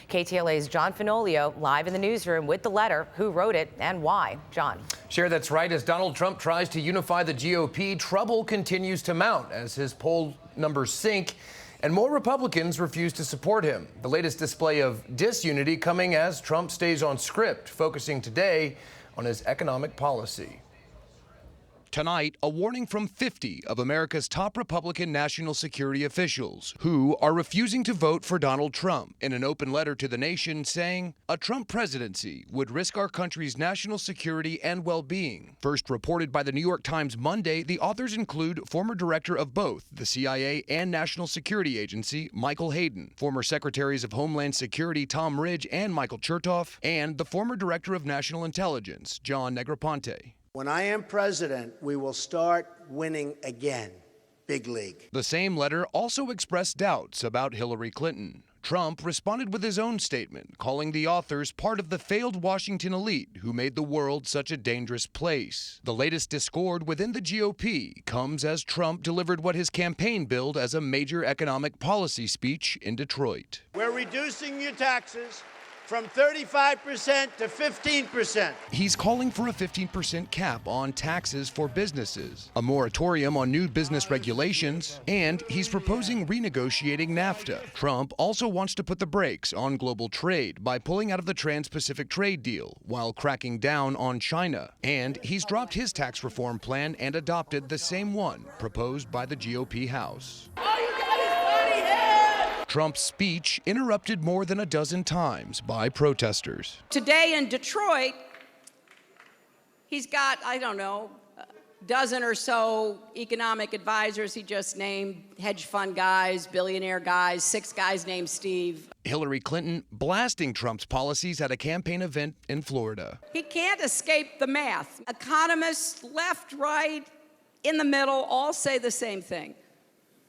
KTLA's John Fenolio live in the newsroom with the letter, who wrote it and why. John. Cher, that's right. As Donald Trump tries to unify the GOP, trouble continues to mount as his poll numbers sink and more Republicans refuse to support him. The latest display of disunity coming as Trump stays on script, focusing today on his economic policy. Tonight, a warning from 50 of America's top Republican national security officials who are refusing to vote for Donald Trump in an open letter to the nation saying a Trump presidency would risk our country's national security and well-being. First reported by the New York Times Monday, the authors include former director of both the CIA and National Security Agency, Michael Hayden, former secretaries of Homeland Security Tom Ridge and Michael Chertoff, and the former director of National Intelligence, John Negroponte. When I am president, we will start winning again. Big league. The same letter also expressed doubts about Hillary Clinton. Trump responded with his own statement, calling the authors part of the failed Washington elite who made the world such a dangerous place. The latest discord within the GOP comes as Trump delivered what his campaign billed as a major economic policy speech in Detroit. We're reducing your taxes from 35% to 15%. He's calling for a 15% cap on taxes for businesses, a moratorium on new business regulations, and he's proposing renegotiating NAFTA. Trump also wants to put the brakes on global trade by pulling out of the Trans-Pacific Trade Deal while cracking down on China. And he's dropped his tax reform plan and adopted the same one proposed by the GOP House. Trump's speech interrupted more than a dozen times by protesters. Today in Detroit, he's got, I don't know, a dozen or so economic advisors he just named, hedge fund guys, billionaire guys, 6 guys named Steve. Hillary Clinton blasting Trump's policies at a campaign event in Florida. He can't escape the math. Economists, left, right, in the middle, all say the same thing.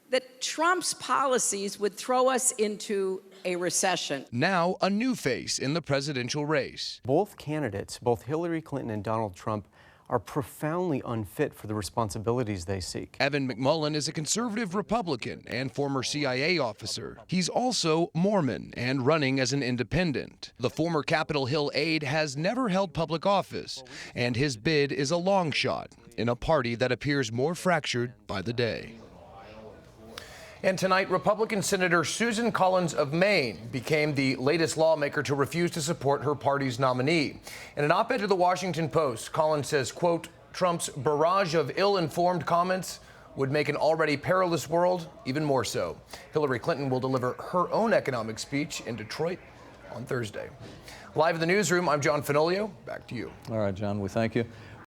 That Trump's policies would throw us into a recession. Now, a new face in the presidential race. Both candidates, both Hillary Clinton and Donald Trump, are profoundly unfit for the responsibilities they seek. Evan McMullin is a conservative Republican and former CIA officer. He's also Mormon and running as an independent. The former Capitol Hill aide has never held public office, and his bid is a long shot in a party that appears more fractured by the day. And tonight, Republican Senator Susan Collins of Maine became the latest lawmaker to refuse to support her party's nominee. In an op-ed to the Washington Post, Collins says, quote, Trump's barrage of ill-informed comments would make an already perilous world even more so. Hillary Clinton will deliver her own economic speech in Detroit on Thursday. Live in the newsroom, I'm John Fenolio. Back to you. All right, John, we thank you.